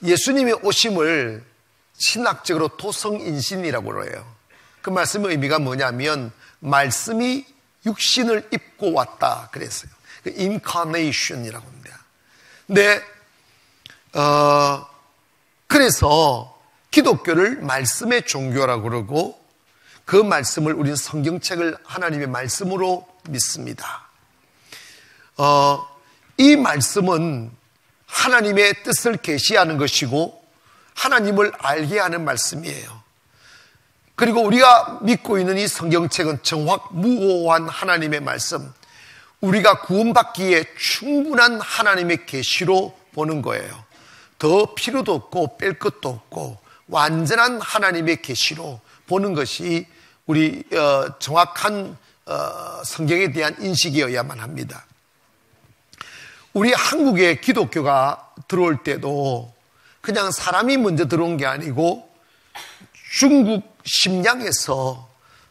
예수님의 오심을 신학적으로 토성인신이라고 해요. 그 말씀의 의미가 뭐냐면 말씀이 육신을 입고 왔다 그랬어요. 인카네이션이라고 합니다. 근데 그래서 기독교를 말씀의 종교라고 그러고 그 말씀을 우리는 성경책을 하나님의 말씀으로 믿습니다. 이 말씀은 하나님의 뜻을 계시하는 것이고 하나님을 알게 하는 말씀이에요. 그리고 우리가 믿고 있는 이 성경책은 정확무오한 하나님의 말씀, 우리가 구원받기에 충분한 하나님의 계시로 보는 거예요. 더 필요도 없고 뺄 것도 없고 완전한 하나님의 계시로 보는 것이 우리 정확한 성경에 대한 인식이어야만 합니다. 우리 한국에 기독교가 들어올 때도 그냥 사람이 먼저 들어온 게 아니고 중국 심양에서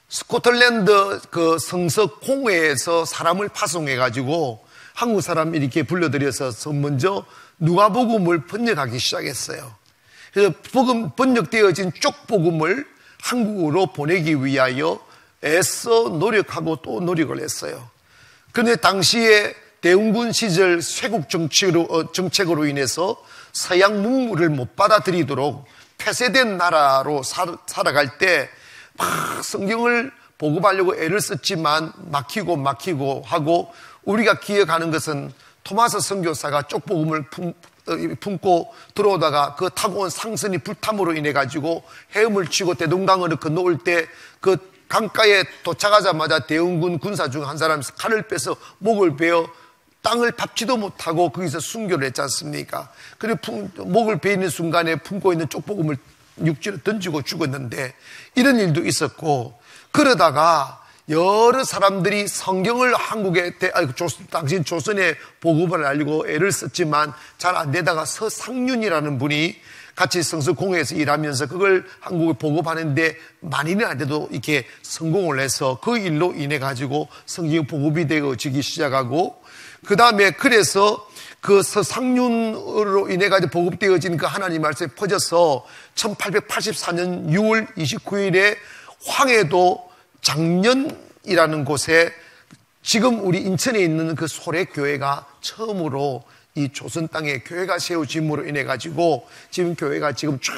스코틀랜드 그 성서 공회에서 사람을 파송해가지고 한국 사람 이렇게 불러들여서 먼저 누가복음을 번역하기 시작했어요. 그래서 번역되어진 쪽복음을 한국으로 보내기 위하여 애써 노력하고 또 노력을 했어요. 그런데 당시에 대웅군 시절 쇄국 정책으로 인해서 서양 문물을 못 받아들이도록 폐쇄된 나라로 살아갈 때 막 성경을 보급하려고 애를 썼지만 막히고 하고, 우리가 기억하는 것은 토마스 선교사가 쪽복음을 품고 들어오다가 그 타고 온 상선이 불탐으로 인해 가지고 헤엄을 치고 대동강을 건너올 때 그 강가에 도착하자마자 대웅군 군사 중 한 사람이 칼을 빼서 목을 베어 땅을 밟지도 못하고 거기서 순교를 했지 않습니까? 그리고 목을 베이는 순간에 품고 있는 쪽복음을 육지로 던지고 죽었는데, 이런 일도 있었고, 그러다가 여러 사람들이 성경을 한국에 당시 조선에 보급을 하려고 애를 썼지만 잘 안 되다가 서상륜이라는 분이 같이 성서공회에서 일하면서 그걸 한국에 보급하는데 많이는 안 돼도 이렇게 성공을 해서 그 일로 인해 가지고 성경이 보급이 되어지기 시작하고, 그 다음에 그래서 그 서상륜으로 인해 가지고 보급되어진 그 하나님 말씀이 퍼져서 1884년 6월 29일에 황해도 장년이라는 곳에 지금 우리 인천에 있는 그 소래교회가 처음으로 이 조선 땅에 교회가 세워짐으로 인해 가지고 지금 교회가 지금 쫙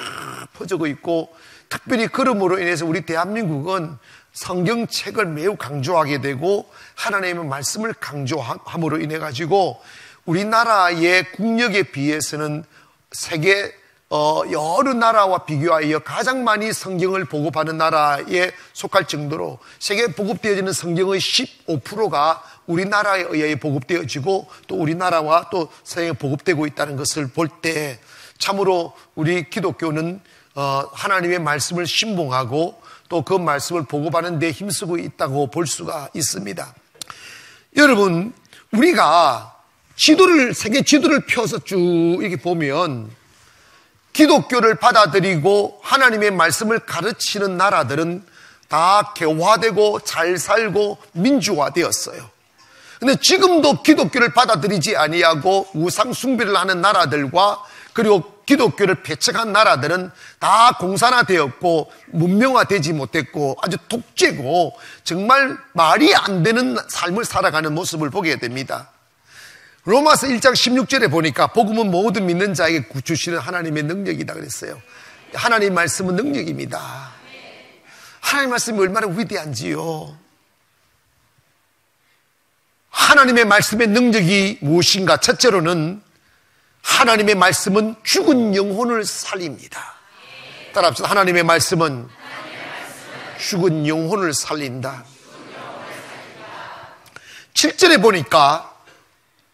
퍼지고 있고, 특별히 그럼으로 인해서 우리 대한민국은 성경책을 매우 강조하게 되고 하나님의 말씀을 강조함으로 인해 가지고 우리나라의 국력에 비해서는 세계 여러 나라와 비교하여 가장 많이 성경을 보급하는 나라에 속할 정도로 세계에 보급되어지는 성경의 15%가 우리나라에 의해 보급되어지고 또 우리나라와 또 세계에 보급되고 있다는 것을 볼 때 참으로 우리 기독교는 하나님의 말씀을 신봉하고 또 그 말씀을 보급하는 데 힘쓰고 있다고 볼 수가 있습니다. 여러분, 우리가 세계 지도를 펴서 쭉 이렇게 보면 기독교를 받아들이고 하나님의 말씀을 가르치는 나라들은 다 개화되고 잘 살고 민주화되었어요. 근데 지금도 기독교를 받아들이지 아니하고 우상 숭배를 하는 나라들과 그리고 기독교를 배척한 나라들은 다 공산화되었고 문명화되지 못했고 아주 독재고 정말 말이 안 되는 삶을 살아가는 모습을 보게 됩니다. 로마서 1장 16절에 보니까 복음은 모든 믿는 자에게 주시는 하나님의 능력이다 그랬어요. 하나님 말씀은 능력입니다. 하나님 말씀이 얼마나 위대한지요. 하나님의 말씀의 능력이 무엇인가? 첫째로는 하나님의 말씀은 죽은 영혼을 살립니다. 따라합시다. 하나님의 말씀은 죽은 영혼을 살린다. 7절에 보니까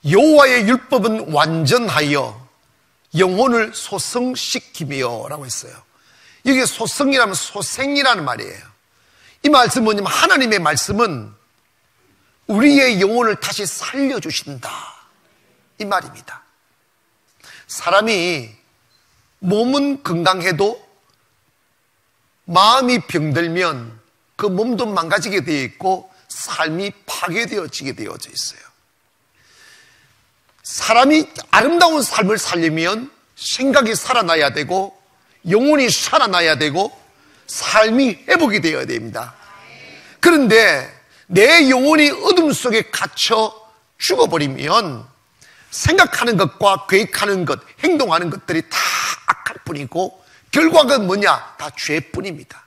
여호와의 율법은 완전하여 영혼을 소성시키며 라고 했어요. 이게 소성이라면 소생이라는 말이에요. 이 말씀은 뭐냐면 하나님의 말씀은 우리의 영혼을 다시 살려주신다, 이 말입니다. 사람이 몸은 건강해도 마음이 병들면 그 몸도 망가지게 되어 있고 삶이 파괴되어지게 되어져 있어요. 사람이 아름다운 삶을 살려면 생각이 살아나야 되고 영혼이 살아나야 되고 삶이 회복이 되어야 됩니다. 그런데 내 영혼이 어둠 속에 갇혀 죽어버리면 생각하는 것과 계획하는 것, 행동하는 것들이 다 악할 뿐이고 결과가 뭐냐? 다 죄뿐입니다.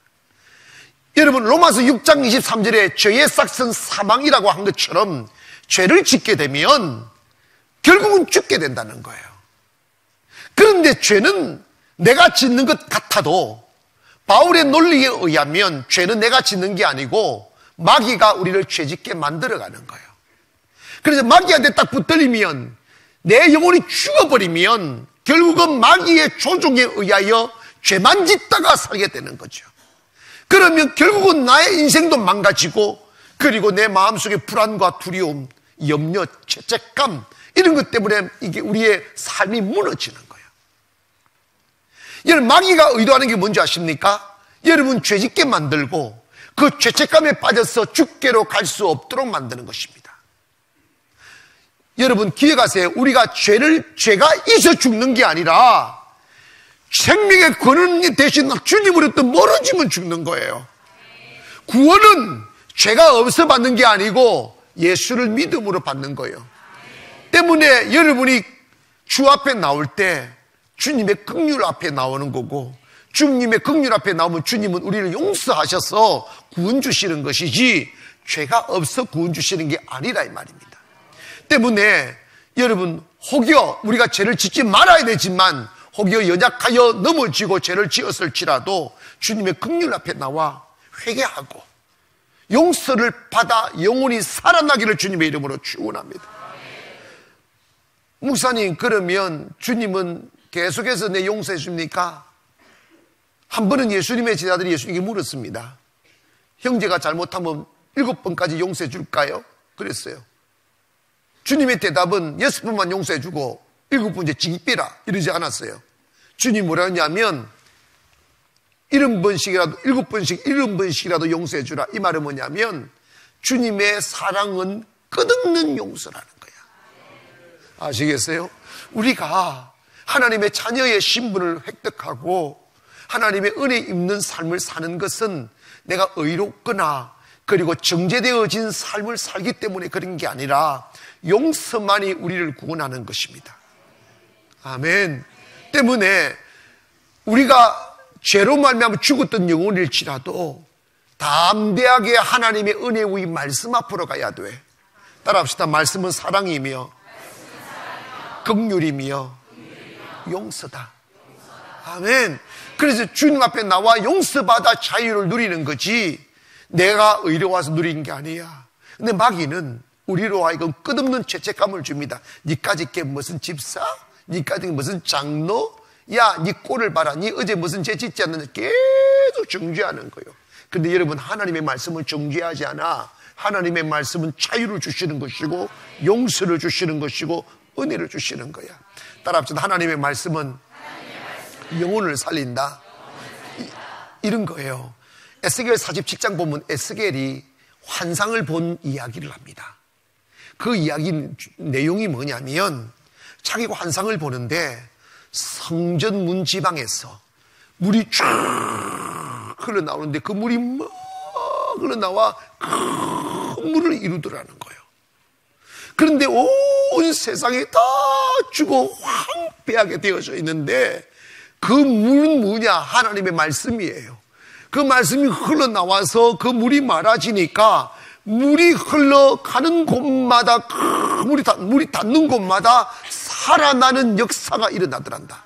여러분, 로마서 6장 23절에 죄의 삭은 사망이라고 한 것처럼 죄를 짓게 되면 결국은 죽게 된다는 거예요. 그런데 죄는 내가 짓는 것 같아도 바울의 논리에 의하면 죄는 내가 짓는 게 아니고 마귀가 우리를 죄짓게 만들어가는 거예요. 그래서 마귀한테 딱 붙들리면 내 영혼이 죽어버리면 결국은 마귀의 조종에 의하여 죄만 짓다가 살게 되는 거죠. 그러면 결국은 나의 인생도 망가지고 그리고 내 마음속에 불안과 두려움, 염려, 죄책감 이런 것 때문에 이게 우리의 삶이 무너지는 거예요. 여러분, 마귀가 의도하는 게 뭔지 아십니까? 여러분 죄짓게 만들고 그 죄책감에 빠져서 죽게로 갈 수 없도록 만드는 것입니다. 여러분 기억하세요. 우리가 죄가 있어 죽는 게 아니라 생명의 권한 대신 주님으로부터 멀어지면 죽는 거예요. 구원은 죄가 없어 받는 게 아니고 예수를 믿음으로 받는 거예요. 때문에 여러분이 주 앞에 나올 때 주님의 긍휼 앞에 나오는 거고, 주님의 긍휼 앞에 나오면 주님은 우리를 용서하셔서 구원 주시는 것이지 죄가 없어 구원 주시는 게 아니라 이 말입니다. 때문에 여러분 혹여 우리가 죄를 짓지 말아야 되지만 혹여 연약하여 넘어지고 죄를 지었을지라도 주님의 긍휼 앞에 나와 회개하고 용서를 받아 영혼이 살아나기를 주님의 이름으로 축원합니다. 목사님, 그러면 주님은 계속해서 내 용서해 줍니까? 한 번은 예수님의 제자들이 예수님에게 물었습니다. 형제가 잘못하면 7번까지 용서해 줄까요? 그랬어요. 주님의 대답은 6번만 용서해 주고 7번째 징비라 이러지 않았어요. 주님 뭐라 했냐면 70번씩이라도 7번씩 70번씩이라도 용서해 주라. 이 말은 뭐냐면 주님의 사랑은 끝없는 용서라는 거야. 아시겠어요? 우리가 하나님의 자녀의 신분을 획득하고 하나님의 은혜 입는 삶을 사는 것은 내가 의롭거나 그리고 정죄되어진 삶을 살기 때문에 그런 게 아니라 용서만이 우리를 구원하는 것입니다. 아멘. 때문에 우리가 죄로 말미암아 죽었던 영혼일지라도 담대하게 하나님의 은혜의 말씀 앞으로 가야 돼. 따라합시다. 말씀은 사랑이며 긍휼이며 용서다. 아멘. 그래서 주님 앞에 나와 용서받아 자유를 누리는 거지 내가 의로워서 누리는 게 아니야. 근데 마귀는 우리로 하여금 끝없는 죄책감을 줍니다. 니까지 게 무슨 집사? 니까지 무슨 장로? 야, 니 꼴을 봐라. 니 어제 무슨 죄 짓지 않느냐. 계속 정죄하는 거예요. 근데 여러분, 하나님의 말씀은 정죄하지 않아. 하나님의 말씀은 자유를 주시는 것이고 용서를 주시는 것이고 은혜를 주시는 거야. 따라합시다. 하나님의 말씀은 영혼을 살린다. 이런 거예요. 에스겔 47장 보면 에스겔이 환상을 본 이야기를 합니다. 그 이야기 내용이 뭐냐면 자기가 환상을 보는데 성전 문 지방에서 물이 쫙 흘러나오는데 그 물이 막 흘러나와 큰 물을 이루더라는 거예요. 그런데 온 세상이 다 죽어 황폐하게 되어져 있는데 그 물은 뭐냐? 하나님의 말씀이에요. 그 말씀이 흘러나와서 그 물이 많아지니까 물이 흘러가는 곳마다 물이 닿는 곳마다 살아나는 역사가 일어나더란다.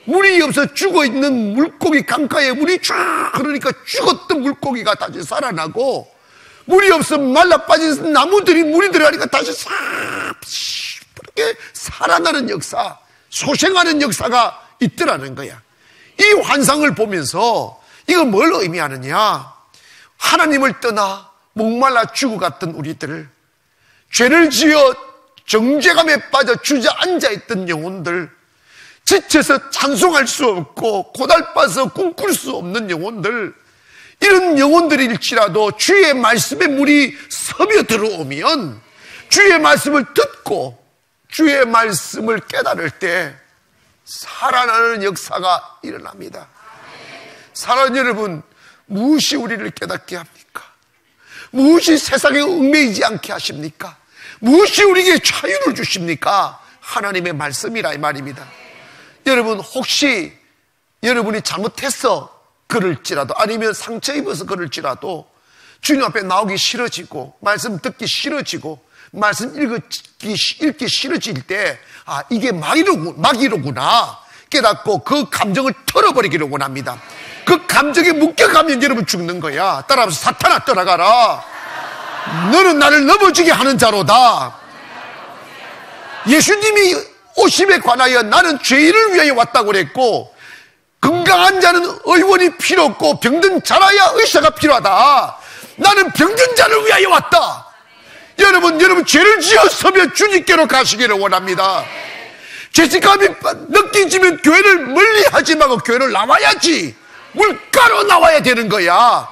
물이 없어 죽어있는 물고기 강가에 물이 쫙 흐르니까 죽었던 물고기가 다시 살아나고 물이 없어 말라빠진 나무들이 물이 들어가니까 다시 이렇게 살아나는 역사, 소생하는 역사가 있더라는 거야. 이 환상을 보면서 이건 뭘 의미하느냐? 하나님을 떠나 목말라 죽어갔던 우리들, 죄를 지어 정죄감에 빠져 주저앉아 있던 영혼들, 지쳐서 찬송할 수 없고 고달빠서 꿈꿀 수 없는 영혼들, 이런 영혼들일지라도 주의 말씀에 물이 스며 들어오면 주의 말씀을 듣고 주의 말씀을 깨달을 때 살아나는 역사가 일어납니다. 사랑하는 여러분, 무엇이 우리를 깨닫게 합니까? 무엇이 세상에 얽매이지 않게 하십니까? 무엇이 우리에게 자유를 주십니까? 하나님의 말씀이라 이 말입니다. 여러분, 혹시 여러분이 잘못해서 그럴지라도, 아니면 상처 입어서 그럴지라도 주님 앞에 나오기 싫어지고 말씀 듣기 싫어지고 말씀 읽기 싫어질 때, 아, 이게 마귀로구나 깨닫고 그 감정을 털어버리기로 원합니다. 그 감정에 묶여가면 여러분 죽는 거야. 따라서 사탄아 떠나가라. 너는 나를 넘어지게 하는 자로다. 예수님이 오심에 관하여 나는 죄인을 위하여 왔다고 그랬고, 건강한 자는 의원이 필요 없고 병든 자라야 의사가 필요하다. 나는 병든 자를 위하여 왔다. 여러분 죄를 지었으면 주님께로 가시기를 원합니다. 죄책감이 느껴지면 교회를 멀리하지 말고 교회를 나와야지. 물가로 나와야 되는 거야.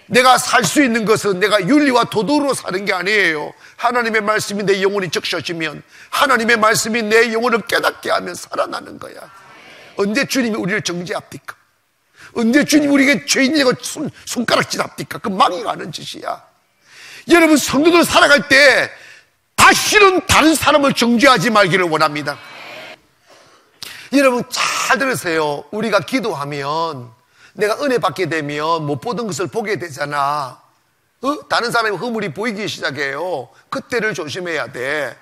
내가 살 수 있는 것은 내가 윤리와 도덕으로 사는 게 아니에요. 하나님의 말씀이 내 영혼이 적셔지면, 하나님의 말씀이 내 영혼을 깨닫게 하면 살아나는 거야. 언제 주님이 우리를 정죄합니까? 언제 주님이 우리에게 죄인이라고 손가락질 합니까? 그 마귀가 하는 짓이야. 여러분, 성도들 살아갈 때 다시는 다른 사람을 정죄하지 말기를 원합니다. 여러분 잘 들으세요. 우리가 기도하면, 내가 은혜 받게 되면 못 보던 것을 보게 되잖아. 다른 사람의 허물이 보이기 시작해요. 그때를 조심해야 돼.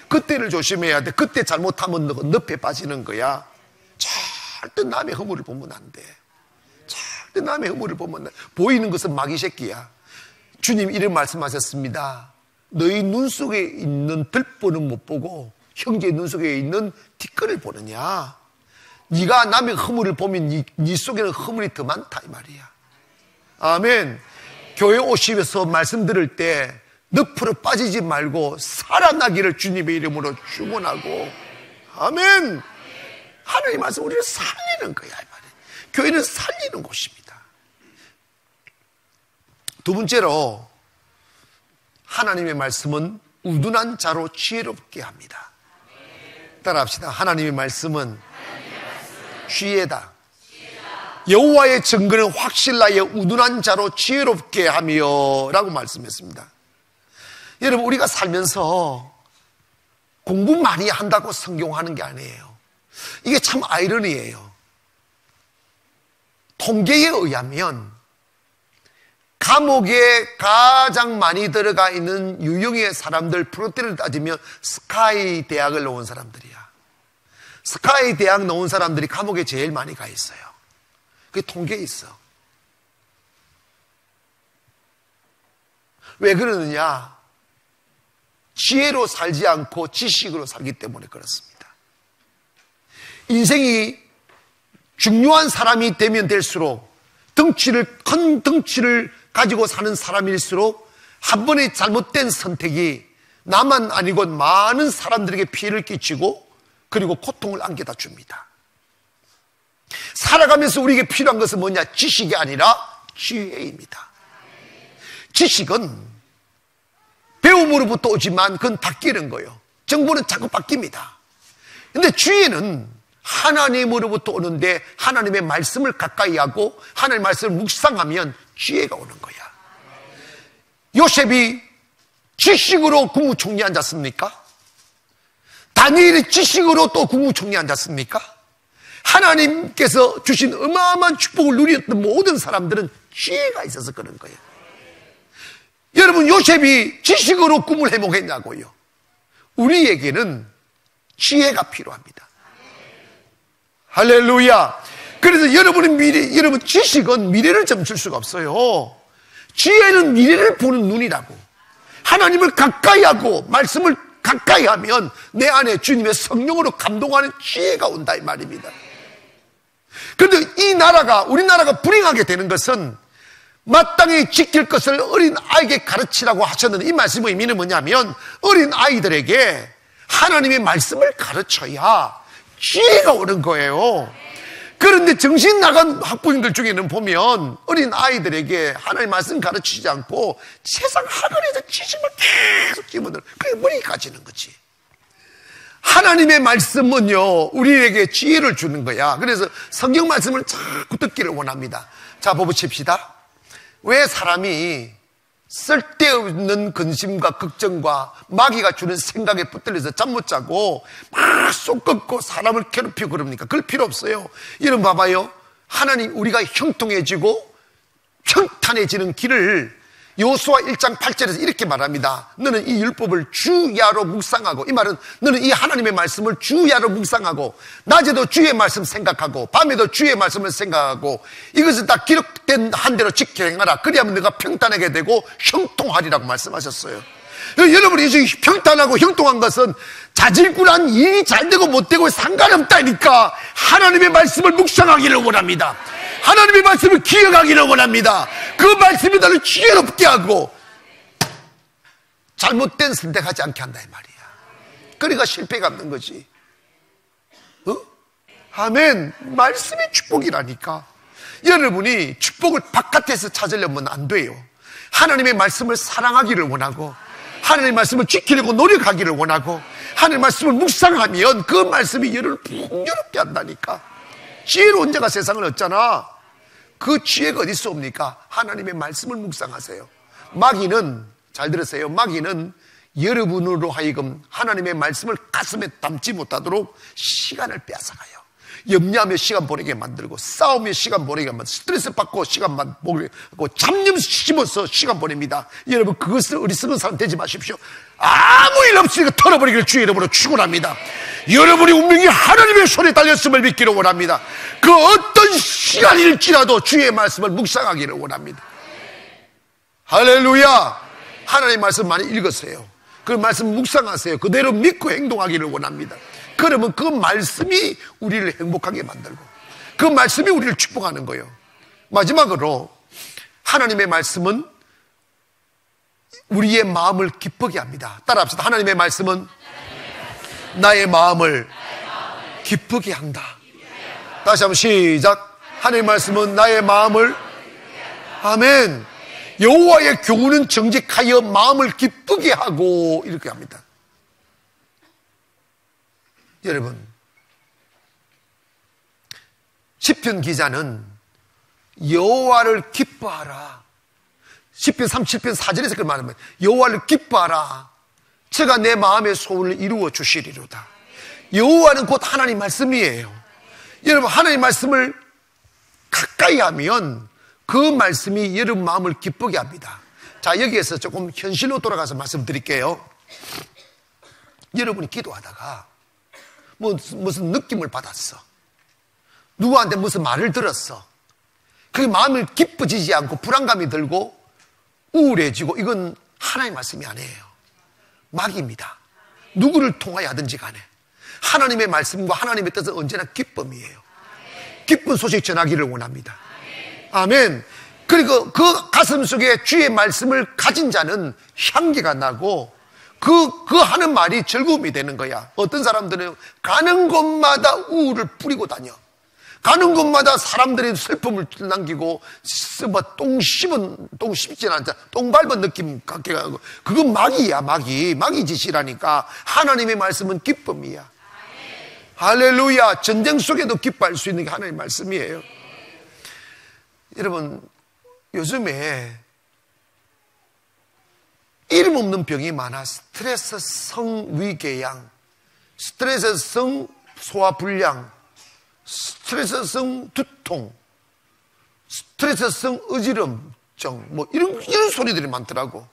그때를 조심해야 돼. 그때 잘못하면 늪에 빠지는 거야. 절대 남의 허물을 보면 안 돼. 절대 남의 허물을 보면 안 돼. 보이는 것은 마귀 새끼야. 주님 이런 말씀하셨습니다. 너희 눈 속에 있는 들보는 못 보고 형제의 눈 속에 있는 티끌을 보느냐. 네가 남의 허물을 보면 네 속에는 허물이 더 많다 이 말이야. 아멘. 교회 오시면서 말씀 들을 때 늪으로 빠지지 말고 살아나기를 주님의 이름으로 축원하고, 아멘. 하나님의 말씀 우리를 살리는 거야 이 말이야. 교회는 살리는 곳입니다. 두 번째로, 하나님의 말씀은 우둔한 자로 지혜롭게 합니다. 따라합시다. 하나님의 말씀은 지혜다. 여호와의 증거는 확실하여 우둔한 자로 지혜롭게 하며 라고 말씀했습니다. 여러분, 우리가 살면서 공부 많이 한다고 성공하는 게 아니에요. 이게 참 아이러니예요. 통계에 의하면 감옥에 가장 많이 들어가 있는 유형의 사람들 프로테를 따지면 스카이 대학을 나온 사람들이야. 스카이 대학 나온 사람들이 감옥에 제일 많이 가 있어요. 그게 통계에 있어. 왜 그러느냐? 지혜로 살지 않고 지식으로 살기 때문에 그렇습니다. 인생이 중요한 사람이 되면 될수록 큰 덩치를 가지고 사는 사람일수록 한 번의 잘못된 선택이 나만 아니고 많은 사람들에게 피해를 끼치고 그리고 고통을 안겨다 줍니다. 살아가면서 우리에게 필요한 것은 뭐냐? 지식이 아니라 지혜입니다. 지식은 배움으로부터 오지만 그건 바뀌는 거예요. 정보는 자꾸 바뀝니다. 근데 지혜는 하나님으로부터 오는데 하나님의 말씀을 가까이 하고 하나님의 말씀을 묵상하면 지혜가 오는 거야. 요셉이 지식으로 국무총리에 앉았습니까? 다니엘이 지식으로 또 국무총리에 앉았습니까? 하나님께서 주신 어마어마한 축복을 누렸던 모든 사람들은 지혜가 있어서 그런 거예요. 여러분, 요셉이 지식으로 꿈을 해몽했냐고요? 우리에게는 지혜가 필요합니다. 할렐루야. 그래서 여러분 지식은 미래를 점칠 수가 없어요. 지혜는 미래를 보는 눈이라고. 하나님을 가까이 하고 말씀을 가까이 하면 내 안에 주님의 성령으로 감동하는 지혜가 온다 이 말입니다. 그런데 우리나라가 불행하게 되는 것은 마땅히 지킬 것을 어린 아이에게 가르치라고 하셨는데, 이 말씀의 의미는 뭐냐면 어린 아이들에게 하나님의 말씀을 가르쳐야 지혜가 오는 거예요. 그런데 정신 나간 학부모님들 중에는 보면 어린 아이들에게 하나님의 말씀 가르치지 않고 세상 학원에서 지식을 계속 집어넣어. 그게 머리가 가지는 거지. 하나님의 말씀은요, 우리에게 지혜를 주는 거야. 그래서 성경 말씀을 자꾸 듣기를 원합니다. 자, 보십시다. 왜 사람이 쓸데없는 근심과 걱정과 마귀가 주는 생각에 붙들려서 잠 못 자고 막 속 꺾고 사람을 괴롭히고 그럽니까? 그럴 필요 없어요. 이런 봐봐요. 하나님, 우리가 형통해지고 평탄해지는 길을 여호수아 1장 8절에서 이렇게 말합니다. 너는 이 율법을 주야로 묵상하고, 이 말은 너는 이 하나님의 말씀을 주야로 묵상하고, 낮에도 주의 말씀 생각하고 밤에도 주의 말씀을 생각하고, 이것을 다 기록된 한 대로 지켜 행하라. 그리하면 너가 평탄하게 되고 형통하리라고 말씀하셨어요. 여러분이 평탄하고 형통한 것은 자질구란 일이 잘 되고 못 되고 상관없다니까. 하나님의 말씀을 묵상하기를 원합니다. 하나님의 말씀을 기억하기를 원합니다. 그 말씀이 나를 지혜롭게 하고 잘못된 선택하지 않게 한다 이 말이야. 그러니까 실패가 없는 거지. 아멘. 말씀이 축복이라니까. 여러분이 축복을 바깥에서 찾으려면 안 돼요. 하나님의 말씀을 사랑하기를 원하고, 하나님의 말씀을 지키려고 노력하기를 원하고, 하나님의 말씀을 묵상하면 그 말씀이 여러분을 풍요롭게 한다니까. 지혜로운 자가 세상을 얻잖아. 그 지혜가 어디 있습니까? 하나님의 말씀을 묵상하세요. 마귀는, 잘 들으세요, 마귀는 여러분으로 하여금 하나님의 말씀을 가슴에 담지 못하도록 시간을 빼앗아가요. 염려하며 시간 보내게 만들고, 싸우며 시간 보내게 만들고, 스트레스 받고 시간 보내게 하고, 잡념 심어서 시간 보냅니다. 여러분, 그것을 어리석은 사람 되지 마십시오. 아무 일 없으니까 털어버리기를 주의 이름으로 축원합니다. 여러분이 운명이 하나님의 손에 달렸음을 믿기를 원합니다. 그 어떤 시간일지라도 주의 말씀을 묵상하기를 원합니다. 할렐루야. 하나님의 말씀 많이 읽으세요. 그 말씀 묵상하세요. 그대로 믿고 행동하기를 원합니다. 그러면 그 말씀이 우리를 행복하게 만들고, 그 말씀이 우리를 축복하는 거예요. 마지막으로 하나님의 말씀은 우리의 마음을 기쁘게 합니다. 따라합시다. 하나님의 말씀은 나의 마음을 기쁘게 한다. 다시 한번 시작. 하나님의 말씀은 나의 마음을, 아멘. 여호와의 교훈은 정직하여 마음을 기쁘게 하고, 이렇게 합니다. 여러분, 시편 기자는 여호와를 기뻐하라, 시편 37편 4절에서 그걸 말합니다. 여호와를 기뻐하라, 제가 내 마음의 소원을 이루어 주시리로다. 여호와는 곧 하나님 말씀이에요. 여러분, 하나님 말씀을 가까이 하면 그 말씀이 여러분 마음을 기쁘게 합니다. 자, 여기에서 조금 현실로 돌아가서 말씀드릴게요. 여러분이 기도하다가 무슨 느낌을 받았어. 누구한테 무슨 말을 들었어. 그게 마음을 기뻐지지 않고 불안감이 들고 우울해지고, 이건 하나님의 말씀이 아니에요. 마귀입니다. 누구를 통하여 하든지 간에 하나님의 말씀과 하나님의 뜻은 언제나 기쁨이에요. 기쁜 소식 전하기를 원합니다. 아멘. 그리고 그 가슴 속에 주의 말씀을 가진 자는 향기가 나고 그 하는 말이 즐거움이 되는 거야. 어떤 사람들은 가는 곳마다 우울을 뿌리고 다녀. 가는 곳마다 사람들이 슬픔을 남기고, 똥 씹진 않자, 똥 밟은 느낌 갖게 하고, 그건 마귀야, 마귀 짓이라니까. 하나님의 말씀은 기쁨이야. 할렐루야. 전쟁 속에도 기뻐할 수 있는 게 하나님의 말씀이에요. 여러분, 요즘에 이름 없는 병이 많아. 스트레스성 위궤양, 스트레스성 소화불량, 스트레스성 두통, 스트레스성 어지럼증, 이런 소리들이 많더라고.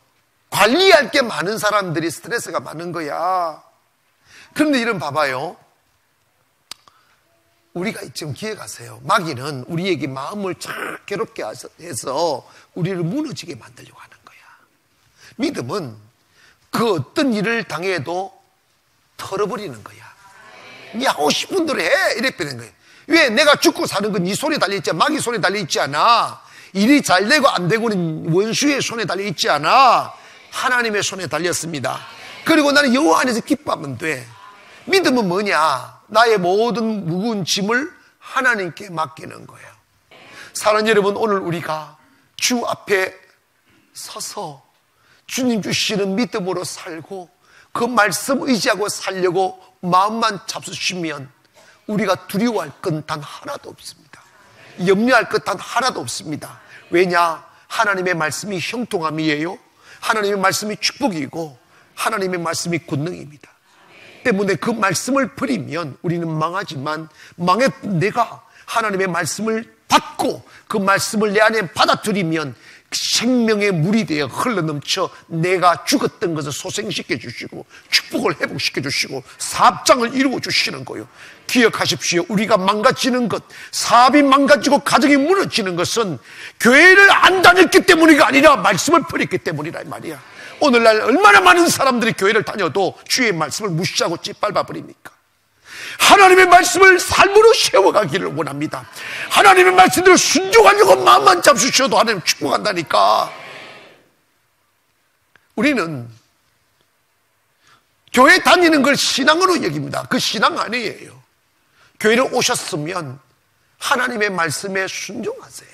관리할 게 많은 사람들이 스트레스가 많은 거야. 그런데 이런 봐봐요. 우리가 지금 기억하세요. 마귀는 우리에게 마음을 참 괴롭게 해서 우리를 무너지게 만들려고 하는 거야. 믿음은 그 어떤 일을 당해도 털어버리는 거야. 네 하고 싶은 대로 해, 이래 되는 거야. 왜? 내가 죽고 사는 건 네 손에 달려있지 않아. 마귀 손에 달려있지 않아. 일이 잘 되고 안 되고는 원수의 손에 달려있지 않아. 하나님의 손에 달렸습니다. 그리고 나는 여호와 안에서 기뻐하면 돼. 믿음은 뭐냐? 나의 모든 무거운 짐을 하나님께 맡기는 거예요. 사랑하는 여러분, 오늘 우리가 주 앞에 서서 주님 주시는 믿음으로 살고 그 말씀 의지하고 살려고 마음만 잡수시면 우리가 두려워할 건 단 하나도 없습니다. 염려할 것 단 하나도 없습니다. 왜냐? 하나님의 말씀이 형통함이에요. 하나님의 말씀이 축복이고 하나님의 말씀이 권능입니다. 때문에 그 말씀을 버리면 우리는 망하지만 내가 하나님의 말씀을 받고 그 말씀을 내 안에 받아들이면 생명의 물이 되어 흘러넘쳐 내가 죽었던 것을 소생시켜 주시고 축복을 회복시켜 주시고 사업장을 이루어 주시는 거예요. 기억하십시오. 우리가 망가지는 것, 사업이 망가지고 가정이 무너지는 것은 교회를 안 다녔기 때문이가 아니라 말씀을 버렸기 때문이라 이 말이야. 오늘날 얼마나 많은 사람들이 교회를 다녀도 주의 말씀을 무시하고 짓밟아 버립니까? 하나님의 말씀을 삶으로 세워가기를 원합니다. 하나님의 말씀대로 순종하려고 마음만 잡수셔도 하나님 축복한다니까. 우리는 교회 다니는 걸 신앙으로 여깁니다. 그 신앙 아니에요. 교회를 오셨으면 하나님의 말씀에 순종하세요.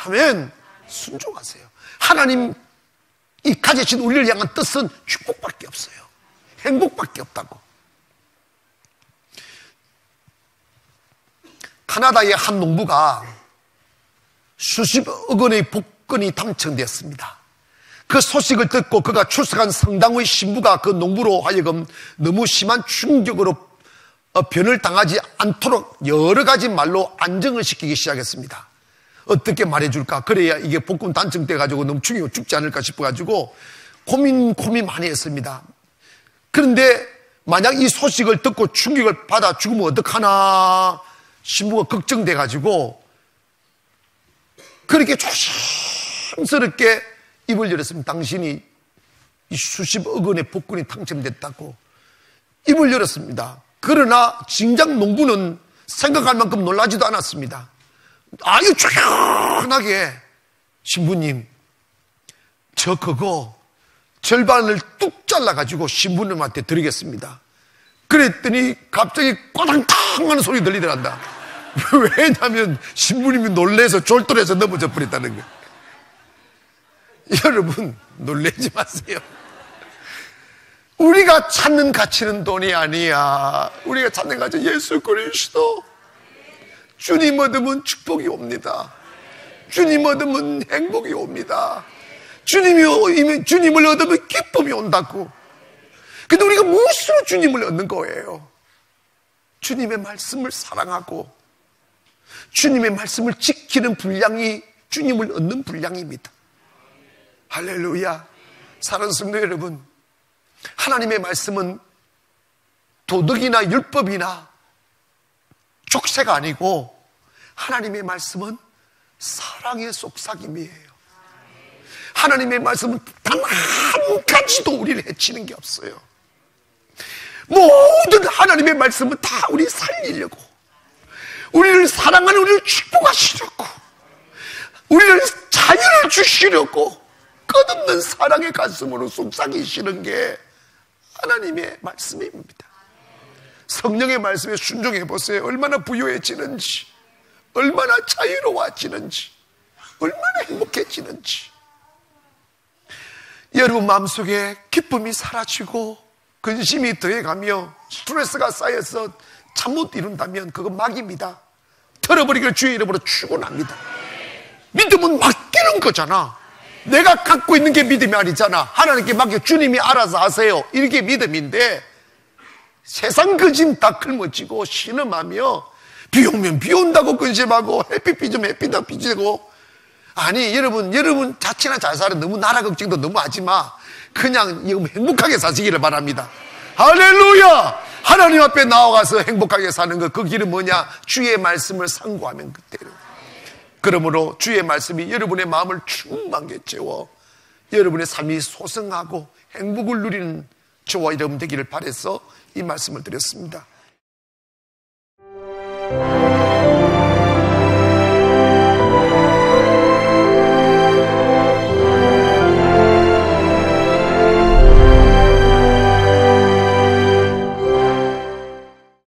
아멘. 순종하세요. 하나님이 가지신 우리를 향한 뜻은 축복밖에 없어요. 행복밖에 없다고. 카나다의 한 농부가 수십억 원의 복권이 당첨되었습니다. 그 소식을 듣고 그가 출석한 성당의 신부가 그 농부로 하여금 너무 심한 충격으로 변을 당하지 않도록 여러 가지 말로 안정을 시키기 시작했습니다. 어떻게 말해줄까? 그래야 이게 복권 당첨돼가지고 너무 충격이 죽지 않을까 싶어가지고 고민 많이 했습니다. 그런데 만약 이 소식을 듣고 충격을 받아 죽으면 어떡하나 신부가 걱정돼가지고 그렇게 조심스럽게 입을 열었습니다. 당신이 이 수십억 원의 복권이 당첨됐다고 입을 열었습니다. 그러나 진작 농부는 생각할 만큼 놀라지도 않았습니다. 아주 조용하게 신부님 저 그거 절반을 뚝 잘라가지고 신부님한테 드리겠습니다. 그랬더니 갑자기 꼬당탕 하는 소리 들리더란다. 왜냐하면 신부님이 놀래서 졸도해서 넘어져 버렸다는 거예요. 여러분 놀라지 마세요. 우리가 찾는 가치는 돈이 아니야. 우리가 찾는 가치는 예수 그리스도. 주님 얻으면 축복이 옵니다. 주님 얻으면 행복이 옵니다. 주님을 얻으면 기쁨이 온다고. 근데 우리가 무엇으로 주님을 얻는 거예요? 주님의 말씀을 사랑하고 주님의 말씀을 지키는 분량이 주님을 얻는 분량입니다. 할렐루야. 사랑하는 성도 여러분, 하나님의 말씀은 도덕이나 율법이나 족쇄가 아니고 하나님의 말씀은 사랑의 속삭임이에요. 하나님의 말씀은 단 한 가지도 우리를 해치는 게 없어요. 모든 하나님의 말씀은 다 우리 살리려고, 우리를 사랑하는 우리를 축복하시려고, 우리를 자유를 주시려고 끝없는 사랑의 가슴으로 속삭이시는 게 하나님의 말씀입니다. 성령의 말씀에 순종해 보세요. 얼마나 부유해지는지, 얼마나 자유로워지는지, 얼마나 행복해지는지. 여러분 마음속에 기쁨이 사라지고 근심이 더해가며 스트레스가 쌓여서 잠 못 이룬다면 그건 막입니다. 털어버리기를 주의 이름으로 축원합니다. 믿음은 맡기는 거잖아. 내가 갖고 있는 게 믿음이 아니잖아. 하나님께 맡겨 주님이 알아서 하세요. 이게 믿음인데 세상 근심 다 짊어지고 신음하며 비 오면 비 온다고 근심하고 햇빛 비면 햇빛 비지고. 아니 여러분 자치나 잘 살아. 너무 나라 걱정도 너무 하지 마. 그냥 행복하게 사시기를 바랍니다. 할렐루야. 하나님 앞에 나와가서 행복하게 사는 것, 그 길은 뭐냐? 주의 말씀을 상고하면 그때는. 그러므로 주의 말씀이 여러분의 마음을 충만하게 채워 여러분의 삶이 소성하고 행복을 누리는 저와 여러분 되기를 바라서 이 말씀을 드렸습니다.